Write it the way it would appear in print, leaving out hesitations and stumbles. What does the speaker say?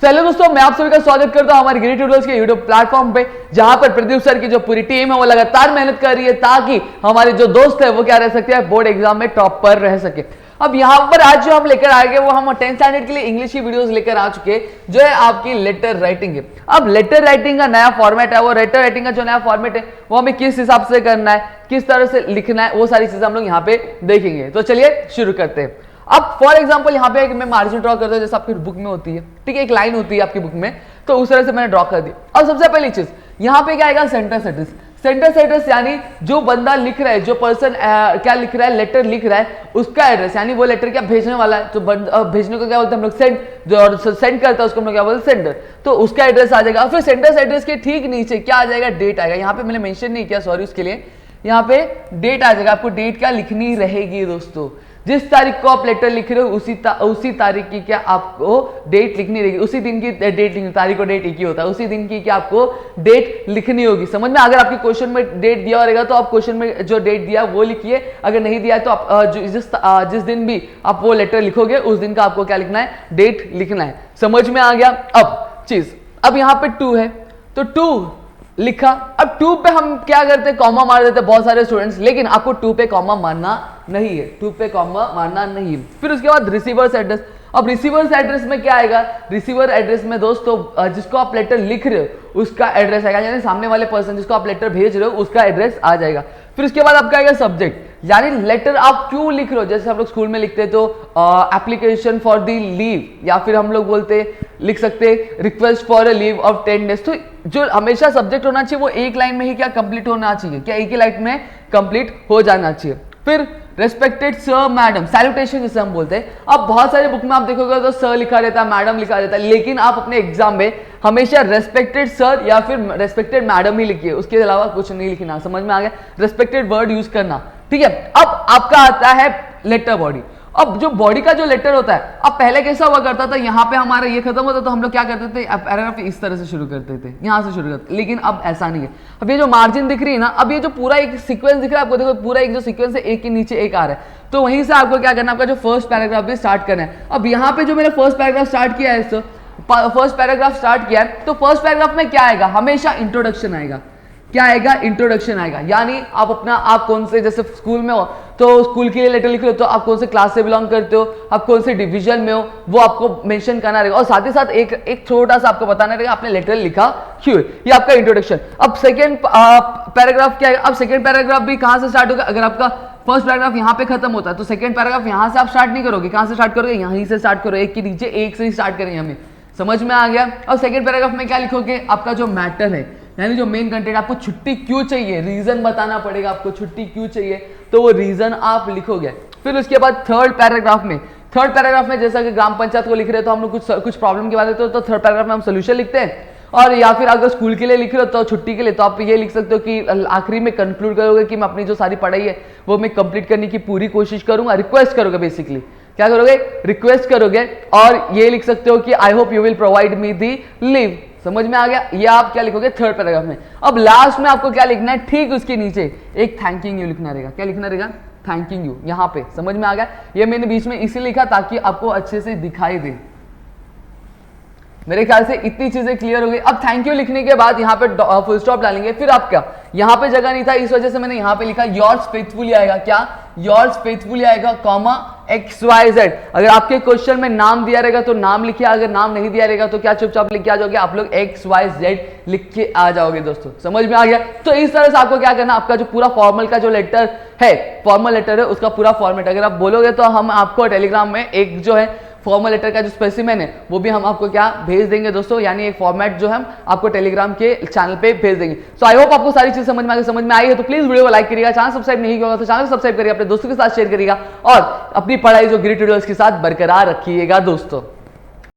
चलो दोस्तों, मैं आप सभी का स्वागत करता हूं हमारे ग्रेट ट्यूटोरियल्स के यूट्यूब प्लेटफॉर्म पे, जहां पर प्रदीप सर की जो पूरी टीम है वो लगातार मेहनत कर रही है ताकि हमारे जो दोस्त है वो क्या रह सकते हैं, बोर्ड एग्जाम में टॉप पर रह सके। अब यहाँ पर आज जो हम लेकर आएंगे वो हम 10th स्टैंडर्ड के लिए इंग्लिश की वीडियोस लेकर आ चुके हैं, जो है आपकी लेटर राइटिंग है। अब लेटर राइटिंग का नया फॉर्मेट है, वो लेटर राइटिंग का जो नया फॉर्मेट है वो हमें किस हिसाब से करना है, किस तरह से लिखना है, वो सारी चीजें हम लोग यहाँ पे देखेंगे। तो चलिए शुरू करते हैं। अब फॉर एग्जांपल यहाँ पे मैं मार्जिन ड्रॉ करता हूँ जैसे आपकी बुक में होती है, ठीक है, एक लाइन होती है आपकी बुक में, तो उस तरह से मैंने ड्रॉ कर दी। अब सबसे पहली चीज यहाँ पे क्या आएगा, सेंटेंस एड्रेस। सेंटेंस एड्रेस यानी जो बंदा लिख रहा है, जो पर्सन क्या लिख रहा है, लेटर लिख रहा है, उसका एड्रेस, यानी वो लेटर क्या भेजने वाला है, तो भेजने को क्या बोलते हैं हम लोग, सेंड, जो सेंड करता है उसको हम लोग क्या बोलते हैं, सेंडर। तो उसका एड्रेस आ जाएगा। फिर सेंटेंस एड्रेस के ठीक नीचे क्या आ जाएगा, डेट आएगा। यहाँ पे मैंने मेंशन नहीं किया, सॉरी उसके लिए, यहाँ पे डेट आ जाएगा। आपको डेट क्या लिखनी रहेगी दोस्तों, जिस तारीख को आप लेटर लिख रहे हो उसी तारीख की क्या आपको डेट लिखनी रहेगी, उसी दिन की डेट लिखनी, तारीख और डेट एक ही होता है, उसी दिन की क्या आपको डेट लिखनी होगी। समझ में? अगर आपके क्वेश्चन में डेट दिया रहेगा तो आप क्वेश्चन में जो डेट दिया वो लिखिए, अगर नहीं दिया है तो आप जिस दिन भी आप वो लेटर लिखोगे उस दिन का आपको क्या लिखना है, डेट लिखना है। समझ में आ गया? अब चीज, अब यहाँ पे 2 है तो 2 लिखा। अब 2 पे हम क्या करते हैं, कॉमा मार देते हैं बहुत सारे स्टूडेंट्स, लेकिन आपको 2 पे कॉमा मारना नहीं है, 2 पे कॉमा मारना नहीं है। फिर उसके बाद रिसीवर्स एड्रेस। अब रिसीवर्स एड्रेस में क्या आएगा, रिसीवर एड्रेस में दोस्तों जिसको आप लेटर लिख रहे हो उसका एड्रेस आएगा, यानी सामने वाले पर्सन जिसको आप लेटर भेज रहे हो उसका एड्रेस आ जाएगा। फिर उसके बाद आपका आएगा सब्जेक्ट, यानी लेटर आप क्यों लिख रहे हो। जैसे हम लोग स्कूल में लिखते हैं तो एप्लीकेशन फॉर द लीव, या फिर हम लोग बोलते लिख सकते request for a leave of 10 days. तो जो हमेशा सब्जेक्ट होना चाहिए वो एक लाइन में ही क्या कंप्लीट होना चाहिए, क्या एक ही लाइन में कंप्लीट हो जाना चाहिए। फिर रेस्पेक्टेड सर मैडम, सैल्यूटेशन जिसे हम बोलते हैं। अब बहुत सारे बुक में आप देखोगे तो सर लिखा रहता है, मैडम लिखा रहता है, लेकिन आप अपने एग्जाम में हमेशा रेस्पेक्टेड सर या फिर रेस्पेक्टेड मैडम ही लिखिए, उसके अलावा कुछ नहीं लिखना। समझ में आ गया? रेस्पेक्टेड वर्ड यूज करना, ठीक है। अब आपका आता है लेटर बॉडी। अब जो बॉडी का जो लेटर होता है, अब पहले कैसा हुआ करता था, यहाँ पे हमारा ये खत्म होता तो हम लोग क्या करते थे, पैराग्राफ इस तरह से शुरू करते थे, यहाँ से शुरू करते, लेकिन अब ऐसा नहीं है। अब ये जो मार्जिन दिख रही है ना, अब ये जो पूरा एक सीक्वेंस दिख रहा है आपको, देखो पूरा एक जो सीक्वेंस है एक के नीचे एक आ रहा है, तो वहीं से आपको क्या करना है, आपका जो फर्स्ट पैराग्राफ भी स्टार्ट करना है। अब यहाँ पे जो मैंने फर्स्ट पैराग्राफ स्टार्ट किया है, फर्स्ट पैराग्राफ स्टार्ट किया है, तो फर्स्ट पैराग्राफ में क्या आएगा, हमेशा इंट्रोडक्शन आएगा। क्या आएगा, इंट्रोडक्शन आएगा। यानी आप कौन से, जैसे स्कूल में हो तो स्कूल के लिए लेटर लिख रहे हो तो आप कौन से क्लास से बिलोंग करते हो, आप कौन से डिवीजन में हो, वो आपको मेंशन करना रहेगा, और साथ ही साथ एक छोटा सा आपको बताना रहेगा आपने लेटर लिखा क्यों है। ये आपका इंट्रोडक्शन। अब सेकेंड पैराग्राफ क्या है, अब सेकेंड पैराग्राफ भी कहां से स्टार्ट होगा, अगर आपका फर्स्ट पैराग्राफ यहाँ पे खत्म होता है तो सेकेंड पैराग्राफ यहाँ से आप स्टार्ट नहीं करोगे, कहां से स्टार्ट करोगे, यहीं से स्टार्ट करो, एक के नीचे एक से ही स्टार्ट करेंगे हमें। समझ में आ गया? अब सेकेंड पैराग्राफ में क्या लिखोगे, आपका जो मैटर है, यानी जो मेन कंटेंट, आपको छुट्टी क्यों चाहिए, रीजन बताना पड़ेगा आपको, छुट्टी क्यों चाहिए, तो वो रीजन आप लिखोगे। फिर उसके बाद थर्ड पैराग्राफ में जैसा कि ग्राम पंचायत को लिख रहे हैं तो हम लोग कुछ प्रॉब्लम की बात है तो थर्ड पैराग्राफ में हम सोल्यूशन लिखते हैं। और या फिर अगर स्कूल के लिए लिख रहे हो तो छुट्टी के लिए, तो आप ये लिख सकते हो कि आखिरी में कंक्लूड करोगे कि मैं अपनी जो सारी पढ़ाई है वो मैं कंप्लीट करने की पूरी कोशिश करूंगा, रिक्वेस्ट करोगे, बेसिकली क्या करोगे, रिक्वेस्ट करोगे। और ये लिख सकते हो कि I hope you will provide me the leave. समझ में आ गया? ये आप क्या लिखोगे थर्ड पैराग्राफ में। अब लास्ट में आपको क्या लिखना है, ठीक उसके नीचे एक थैंकिंग यू लिखना रहेगा। क्या लिखना रहेगा, थैंकिंग यू, यहाँ पे। समझ में आ गया? ये मैंने बीच में इसीलिए लिखा ताकि आपको अच्छे से दिखाई दे। मेरे ख्याल से इतनी चीजें क्लियर हो गई। अब थैंक यू लिखने के बाद यहाँ पे फुल स्टॉप डालेंगे। फिर आप क्या, यहाँ पे जगह नहीं था इस वजह से मैंने यहाँ पे लिखा योर्स फेथफुली आएगा, क्या, योर्स फेथफुली आएगा, कॉमा XYZ। अगर आपके क्वेश्चन में नाम दिया रहेगा तो नाम लिखिए, अगर नाम नहीं दिया रहेगा तो क्या चुपचाप लिख के आ जाओगे, आप लोग XYZ लिख के आ जाओगे दोस्तों। समझ में आ गया? तो इस तरह से आपको क्या करना, आपका जो पूरा फॉर्मल का जो लेटर है, फॉर्मल लेटर है, उसका पूरा फॉर्मेट अगर आप बोलोगे तो हम आपको टेलीग्राम में एक जो है फॉर्मल लेटर का जो स्पेसिमेन है वो भी हम आपको क्या भेज देंगे दोस्तों, यानी एक फॉर्मेट जो हम आपको टेलीग्राम के चैनल पे भेज देंगे। सो आई होप आपको सारी चीज समझ में आई है तो प्लीज वीडियो को लाइक करिएगा, चैनल सब्सक्राइब नहीं किया होगा तो चैनल सब्सक्राइब करिएगा, अपने दोस्तों के साथ शेयर करिएगा और अपनी पढ़ाई जो ग्रेट ट्यूटोरियल्स के साथ बरकरार रखिएगा दोस्तों।